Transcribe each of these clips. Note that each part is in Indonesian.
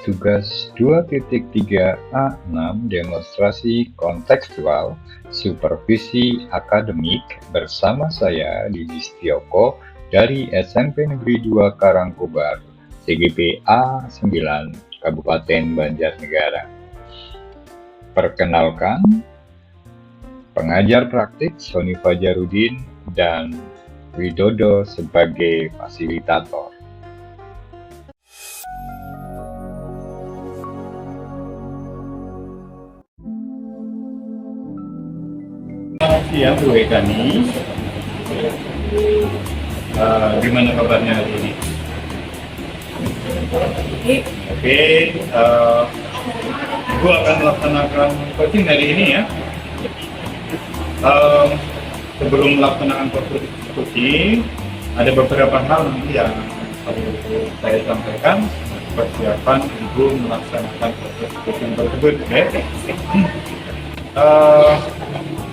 Tugas 2.3A6 Demonstrasi Kontekstual Supervisi Akademik bersama saya Didi Setioko dari SMP Negeri 2 Karangkobar, CGP A9, Kabupaten Banjarnegara. Perkenalkan, pengajar praktik Sony Fajarudin dan Widodo sebagai fasilitator. Selamat siang Bu Ekani. Gimana kabarnya hari ini? Oke, Ibu akan melaksanakan coaching hari ini ya. Sebelum melaksanakan coaching, ada beberapa hal nanti yang perlu saya sampaikan persiapan Ibu melaksanakan coaching tersebut.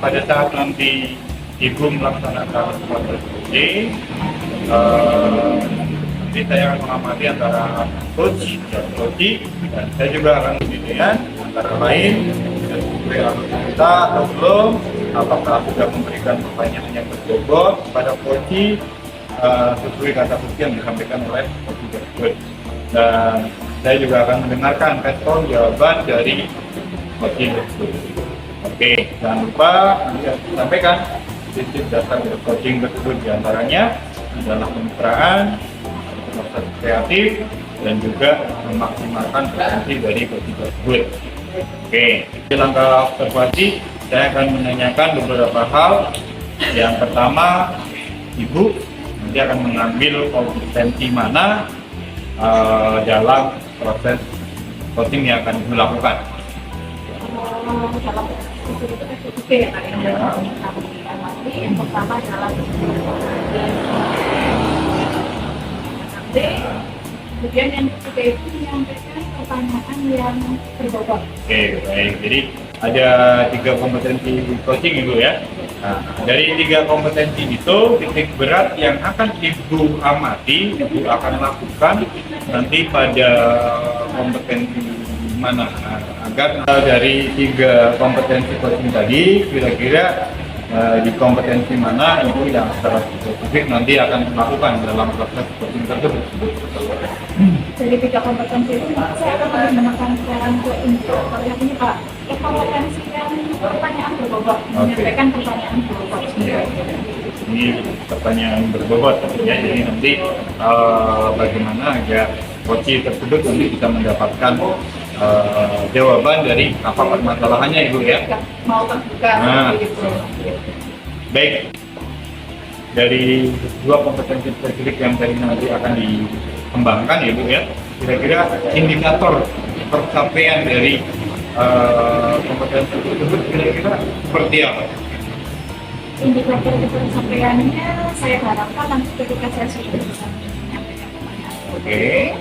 Pada saat nanti Ibu melaksanakan proses coaching, nanti saya akan mengamati antara coach dan coaching, dan saya juga akan memberikan antara lain kita atau belum, apakah sudah memberikan pertanyaan yang berbobot kepada coaching sesuai kata kunci yang disampaikan oleh coaching tersebut, dan saya juga akan mendengarkan respon jawaban dari coaching tersebut. Oke, jangan lupa nanti harus disampaikan prinsip dasar dari coaching tersebut, diantaranya adalah kemitraan, proses kreatif, dan juga memaksimalkan potensi dari coaching tersebut. Oke, di langkah observasi saya akan menanyakan beberapa hal. Yang pertama, Ibu nanti akan mengambil kompetensi mana dalam proses coaching yang akan Ibu lakukan. Dalam itu SPP ya Pak, yang kami amati. Yang pertama adalah kemudian yang ketiga itu menyampaikan pertanyaan yang berbobot. Oke, baik. Jadi ada 3 kompetensi coaching Ibu ya. Nah, dari 3 kompetensi itu, titik berat yang akan Ibu amati, Ibu akan lakukan nanti pada kompetensi mana, agar dari 3 kompetensi coaching tadi kira-kira di kompetensi mana Ibu yang secara spesifik nanti akan melakukan dalam proses coaching tersebut. Dari 3 kompetensi itu saya akan menggunakan sekarang untuk ini Pak, kompetensi yang pertanyaan berbobot, menyampaikan pertanyaan berbobot. Ini pertanyaan berbobot ya, jadi nanti bagaimana agar coaching tersebut nanti bisa mendapatkan jawaban dari apa permasalahannya Ibu ya. Mau terbuka gitu. Baik. Dari 2 kompetensi spesifik yang tadi nanti akan dikembangkan ya Bu ya. Kira-kira indikator pencapaian dari kompetensi tersebut kira-kira seperti apa? Indikator pencapaiannya saya harapkan nanti ketika saya sudah bisa menyampaikan pertanyaan. Oke.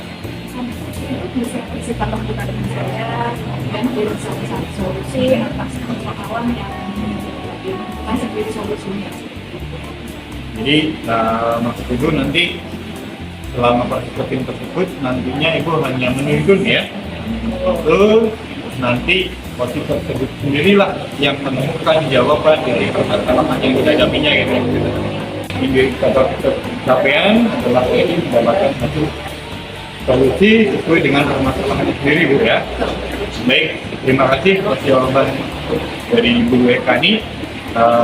Itu bisa bersifat terbuka dengan saya, kemudian bisa mencari solusi atas persoalan yang kita sendiri solusinya. Jadi maksud Ibu nanti selama proses coaching tersebut nantinya Ibu hanya menuntun ya, terus nanti coaching tersebut sendirilah yang menemukan jawaban dari permasalahan yang dihadapinya gitu. Indikator capaian adalah ini mendapatkan satu solusi sesuai dengan permasalahan itu sendiri Bu ya. Baik, terima kasih atas jawaban dari Bu Ekani.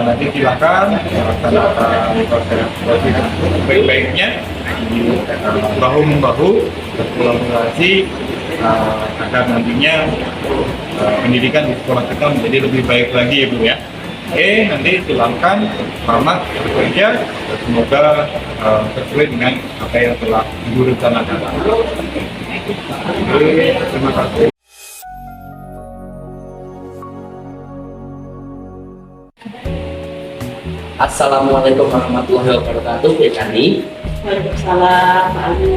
Nanti silakan laksanakan proses baik-baiknya bahu membahu berkolaborasi agar nantinya pendidikan di sekolah kita menjadi lebih baik lagi ya Bu ya. Oke, nanti silakan selamat bekerja, semoga sesuai dengan apa yang telah Ibu rencanakan. Oke, terima kasih. Assalamualaikum warahmatullahi wabarakatuh, Bu Ekani. Waalaikumsalam, Pak Ali.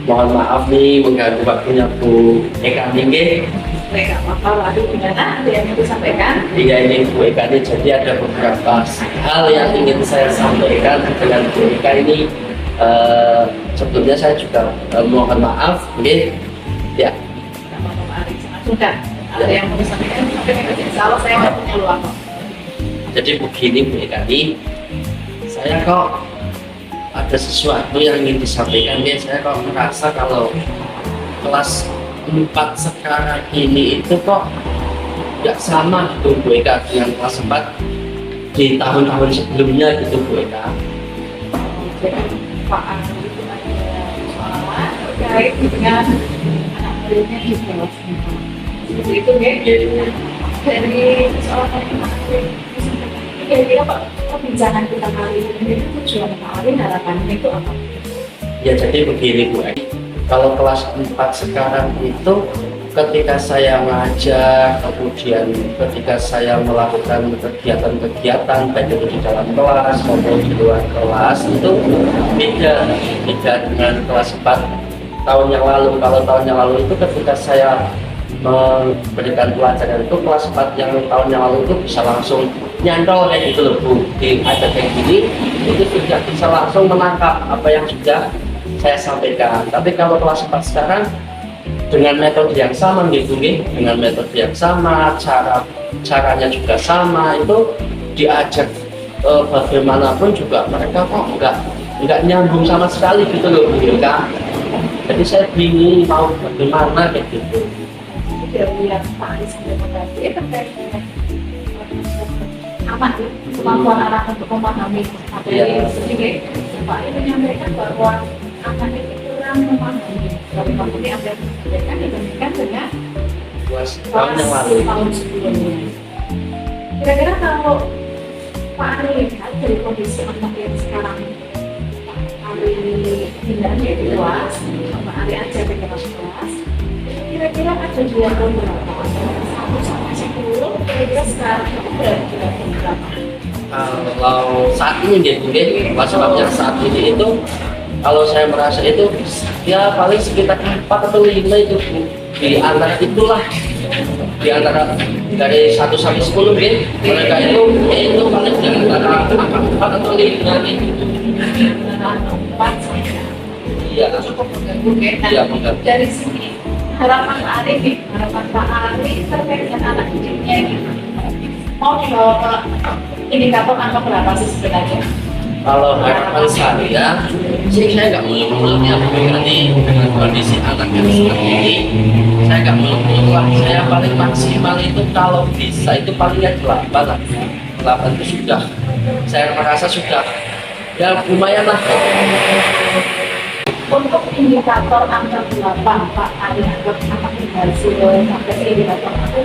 Mohon maaf nih mengganggu waktunya Bu Ekani. Baik, apa-apa, waduh gimana ada yang mau sampaikan? Iya ini Bu Ekani, jadi ada beberapa hal yang ingin saya sampaikan dengan Bu Eka ini. Sebetulnya saya juga mohon maaf, Ya. Sama Pak Ari, sudah ada yang mau disampaikan sampai aja. Kalau saya nggak punya luang kok. Jadi begini Bu Ekani, saya kok ada sesuatu yang ingin disampaikan ya. Saya kok merasa kalau kelas 4 sekarang ini itu kok nggak sama gitu Bu Eka dengan kelas 4 di tahun-tahun sebelumnya gitu Bu Eka. Jadi Pak Ari itu ada soalan terkait dengan anak muridnya di kelasnya. Seperti itu ya. Dari soal kira-kira Pak, perbincangan kita kali ini itu tujuan Pak Ari harapannya itu apa? Ya jadi begini Bu Eka, kalau kelas 4 sekarang itu ketika saya mengajar, kemudian ketika saya melakukan kegiatan-kegiatan baik itu di dalam kelas maupun di luar kelas itu beda dengan kelas 4 tahun yang lalu. Kalau tahun yang lalu itu ketika saya memberikan pelajaran itu kelas 4 yang tahun yang lalu itu bisa langsung nyantol kayak gitu loh Bu, di ada kayak gini itu sudah bisa langsung menangkap apa yang sudah saya sampaikan. Tapi kalau kelas 4 sekarang dengan metode yang sama gitu dengan metode yang sama, caranya juga sama, itu diajak bagaimanapun juga mereka kok nggak nyambung sama sekali gitu loh Bu Eka. Jadi saya bingung mau bagaimana kayak gitu. Dari yang Pak Ari sampaikan tadi terkait dengan aman kemampuan anak untuk memahami materi sedikit. Pak Ari menyampaikan bahwa anak itu kurang memahami. Tapi maksudnya ada perbedaan dibandingkan dengan tahun yang lalu. tahun sebelumnya. Kira-kira kalau Pak Ari lihat dari kondisi anak yang sekarang Pak Ari tinggal di kelas, Pak Ari ajar di kelas, kira-kira ada dua berapa? 1 sampai 10, kira-kira sekarang itu berapa? Kalau saat ini gitu sebabnya saat ini itu kalau saya merasa itu ya paling sekitar 4 atau 5 itu di antara itulah, di antara dari 1 sampai 10 gitu. Mereka itu paling di antara 4 atau 5 gitu. 4 saja. Iya. Cukup mengganggu ya. Iya, mengganggu. Dari sini harapan Pak Ari nih, harapan Pak Ari terkait dengan anak didiknya ini mau dibawa ke indikator angka berapa sih sebenarnya? Kalau harapan saya nggak muluk-muluk ya nanti dengan kondisi anak yang seperti ini, saya nggak muluk-muluk lah. Saya paling maksimal itu kalau bisa itu paling ya 8 lah. 8 itu sudah, saya merasa sudah ya lumayan lah. Untuk indikator angka 8 Pak Ari anggap anak berhasil sampai ke indikator angka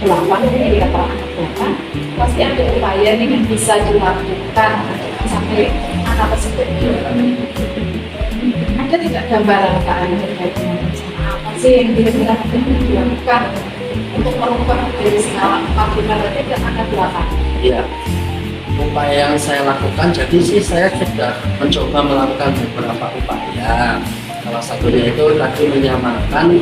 8 ini indikator angka 8 pasti ada upaya nih yang bisa dilakukan sampai anak tersebut ada tidak gambaran Pak Ari terkait dengan apa sih yang kira-kira mungkin dilakukan untuk merubah dari skala 4 berarti ke angka 8? Iya, upaya yang saya lakukan jadi sih saya sudah mencoba melakukan beberapa upaya. Salah satunya itu tadi menyamakan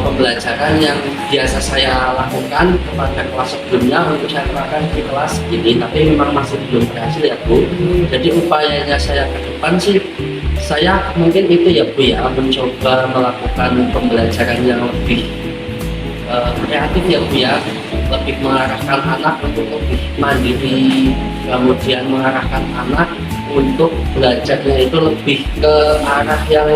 pembelajaran yang biasa saya lakukan kepada kelas sebelumnya untuk saya terapkan di kelas ini, tapi memang masih belum berhasil ya Bu. Jadi upayanya saya ke depan sih saya mungkin itu ya Bu ya, mencoba melakukan pembelajaran yang lebih kreatif ya Bu ya, lebih mengarahkan anak untuk lebih mandiri, kemudian mengarahkan anak untuk belajarnya itu lebih ke arah yang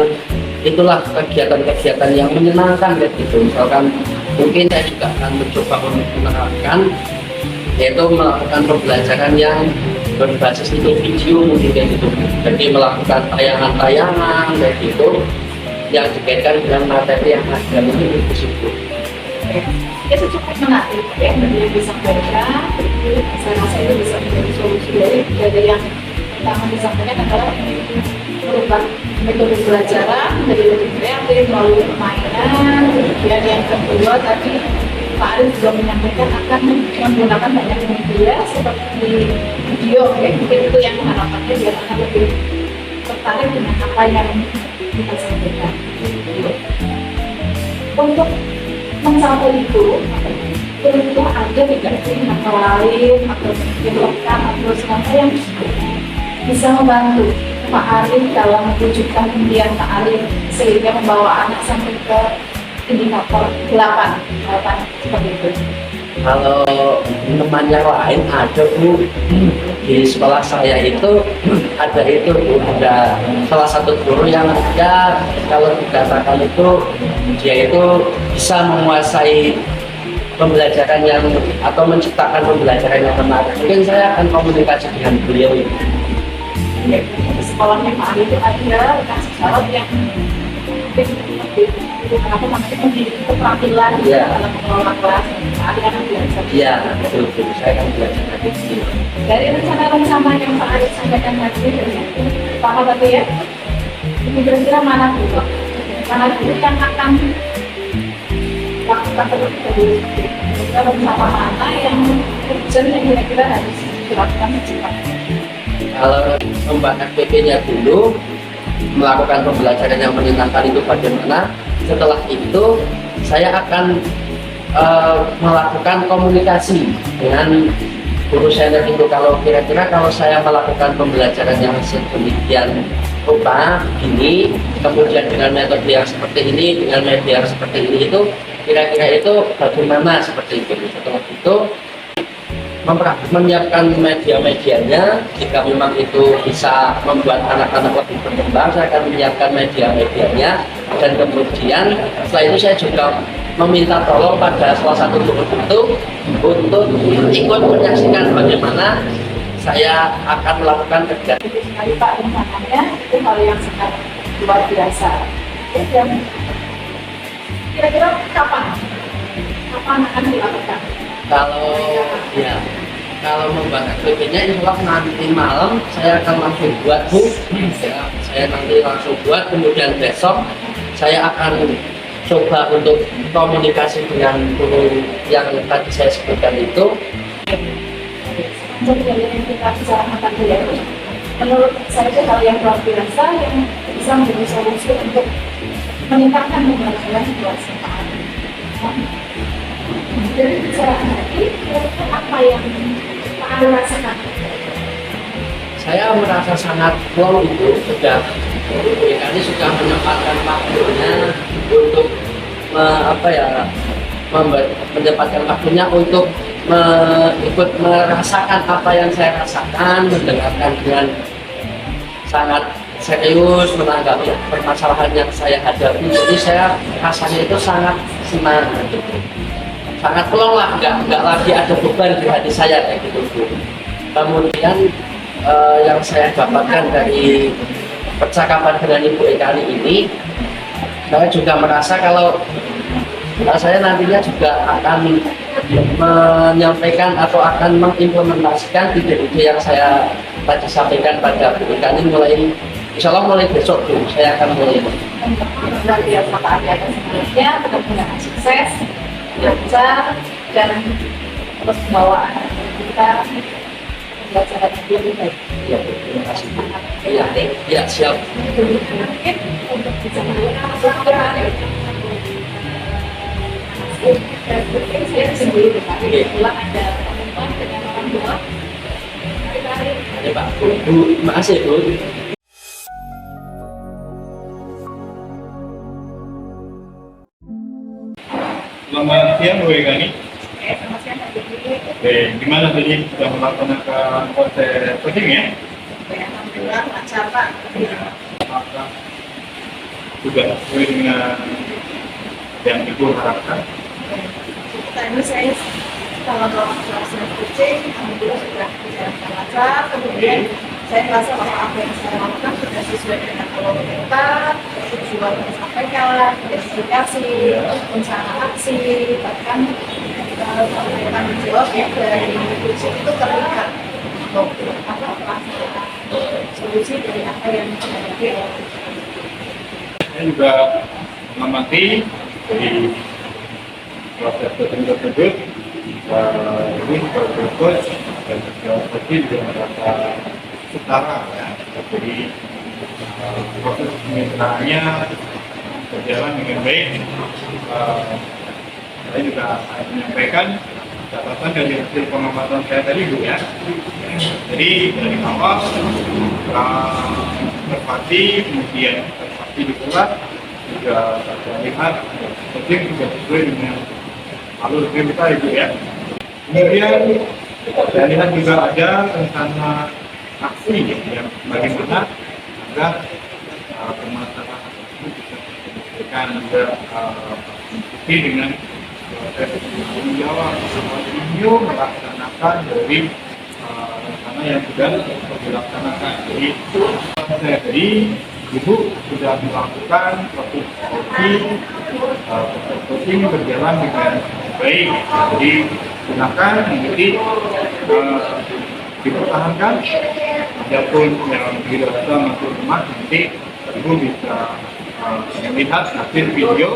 itulah kegiatan-kegiatan yang menyenangkan kayak gitu. Misalkan mungkin saya juga akan mencoba untuk menerapkan yaitu melakukan pembelajaran yang berbasis itu video mungkin kayak gitu. Jadi melakukan tayangan-tayangan kayak gitu yang dikaitkan dengan materi yang ada mungkin itu situ. Itu cukup menarik ya yang disampaikan. Saya rasa itu bisa menjadi solusi dari yang pertama disampaikan adalah merubah metode pembelajaran dari lebih kreatif melalui permainan. Kemudian yang kedua tadi Pak Ari juga menyampaikan akan menggunakan banyak media seperti video ya, mungkin itu yang harapannya biar akan lebih tertarik dengan apa yang kita sampaikan. Untuk mencapai itu, tentu ada tidak sih hal lain atau mungkin lokal atau siapa yang bisa membantu Pak Arif dalam mewujudkan impian Pak Arif sehingga membawa anak sampai ke indikator 8 seperti itu? Kalau teman yang lain ada Bu, di sekolah saya itu ada itu Bu, ada salah satu guru yang ya kalau dikatakan itu dia itu bisa menguasai pembelajaran yang atau menciptakan pembelajaran yang menarik. Mungkin saya akan komunikasi dengan beliau ini. Di sekolahnya Pak Arif itu ada kasih syarat yang apa namanya mendidik keterampilan dalam mengelola kelas. Pak Arif akan belajar. Iya, betul. Saya akan belajar dari sini. Dari rencana-rencana yang Pak Arif sampaikan tadi, pertama tadi ya, ini kira-kira mana dulu? Mana dulu yang akan lakukan terus kita rencana mana yang urgent yang kira-kira harus dilakukan secepatnya? Kalau membahas FPP-nya dulu, melakukan pembelajaran yang menyenangkan itu bagaimana. Setelah itu saya akan melakukan komunikasi dengan guru senior itu. Kalau kira-kira kalau saya melakukan pembelajaran yang sedemikian rupa ini, kemudian dengan metode yang seperti ini, dengan media yang seperti ini, itu kira-kira itu bagaimana seperti itu. Setelah itu menyiapkan media-medianya. Jika memang itu bisa membuat anak-anak lebih berkembang, saya akan menyiapkan media-medianya. Dan kemudian setelah itu saya juga meminta tolong pada salah satu guru itu untuk ikut menyaksikan bagaimana saya akan melakukan kegiatan. Jadi sekali Pak, rencananya itu hal yang sangat luar biasa. Dan kira-kira kapan akan dilakukan? Kalau membahas FPP-nya insya Allah nanti malam saya akan langsung buat Bu. Saya nanti langsung buat, kemudian besok saya akan coba untuk komunikasi dengan guru yang tadi saya sebutkan itu. Jadi yang kita bicarakan tadi ya, menurut saya itu hal yang luar biasa yang bisa menjadi solusi untuk meningkatkan pembelajaran situasi Pak Arif. Jadi bicara tadi, apa yang Pak Arif rasakan? Saya merasa sangat wow itu sudah kali sudah menempatkan waktunya untuk mendapatkan waktunya untuk ikut merasakan apa yang saya rasakan, mendengarkan dengan sangat serius menanggapi permasalahan yang saya hadapi. Jadi saya rasanya itu sangat senang, gitu. Sangat plong lah, nggak lagi ada beban di hati saya kayak gitu. Kemudian yang saya dapatkan dari percakapan dengan Ibu Ekani ini, saya juga merasa kalau saya nantinya juga akan menyampaikan atau akan mengimplementasikan ide-ide yang saya tadi sampaikan pada Bu Ekani mulai, insya Allah mulai besok Bu, saya akan mulai. Luar biasa Pak Arif atas semuanya, mudah-mudahan sukses, lancar, dan terus membawa anak kita pembelajaran yang lebih baik. Ya, terima kasih Bu. Ya, siap. Mungkin untuk bisa masuk ke Arif. Mungkin saya sendiri Pak Arif, kebetulan ada teman dengan orang tua. Pak Arif. Ya Pak, Bu, makasih Bu. Selamat siang Bu Ekani. Selamat siang Pak Arif. Oke, gimana tadi sudah melaksanakan proses voting ya? Alhamdulillah lancar Pak. Maka juga sesuai dengan yang Ibu harapkan. Tadi saya kalau melaksanakan coaching, alhamdulillah sudah berjalan lancar. Kemudian saya merasa bahwa apa yang saya lakukan sudah sesuai dengan alur kita, sesuai yang disampaikan, identifikasi, rencana aksi, bahkan tanggung jawab ya dari coaching itu terlihat untuk solusi dari apa yang terjadi. Saya juga mengamati dari proses voting tersebut. Ini sebagai coach dan sebagai juga merasa setara ya. Jadi proses pemitraannya berjalan dengan baik. Saya juga menyampaikan catatan dari hasil pengamatan saya tadi Bu ya. Jadi dari awal merpati, kemudian merpati di kelas juga saya lihat penting juga sesuai dengan alur cerita itu ya. Kemudian saya lihat juga ada rencana aksi yang bagaimana agar pemasaran itu bisa diselesaikan juga mengikuti dengan proses tanggung jawab video melaksanakan dari rencana yang sudah dilaksanakan. Jadi tadi Ibu sudah melakukan proses voting berjalan dengan baik. Jadi silakan nanti dipertahankan. Adapun yang dirasa masuk rumah nanti Ibu bisa melihat hasil video.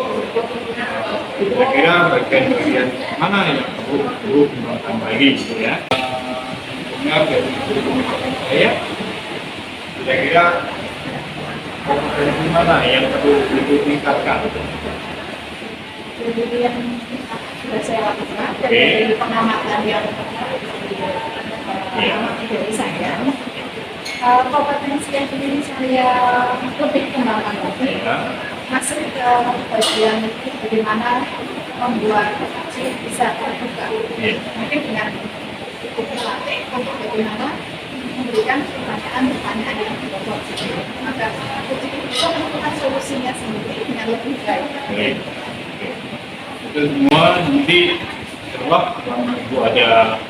Kira-kira bagian-bagian mana yang perlu mengembangkan lagi, gitu ya. Dari saya, kira-kira kompetensi mana yang perlu ditingkatkan? Jadi yang sudah saya lakukan dari pengamatan yang dari saya, kompetensi yang ini saya lebih kembangkan lagi. Masuk ke bagian bagaimana membuat kecil bisa terbuka. Mungkin dengan cukup melatih untuk bagaimana memberikan pertanyaan-pertanyaan yang berbobot. Maka kecil bisa menemukan solusinya sendiri dengan lebih baik. Itu semua nanti terwak kalau Ibu ada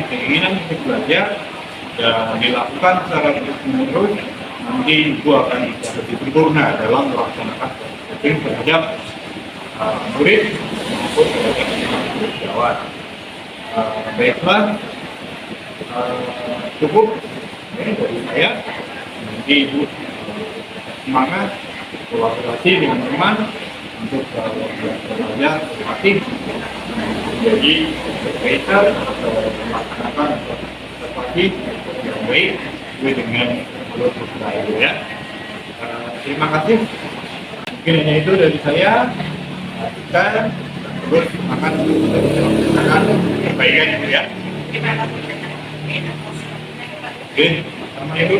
keinginan untuk belajar dan dilakukan secara terus-menerus, nanti Ibu akan bisa lebih sempurna dalam melaksanakan proses terhadap murid maupun terhadap siswaan. Baiklah, cukup dari saya. Nanti Ibu semangat kolaborasi dengan teman untuk belajar berlatih menjadi creator atau melaksanakan seperti yang baik sesuai dengan alur cerita itu ya. Terima kasih. Mungkin hanya itu dari saya. Kita terus akan melaksanakan perbaikan itu ya. Oke, sama Ibu.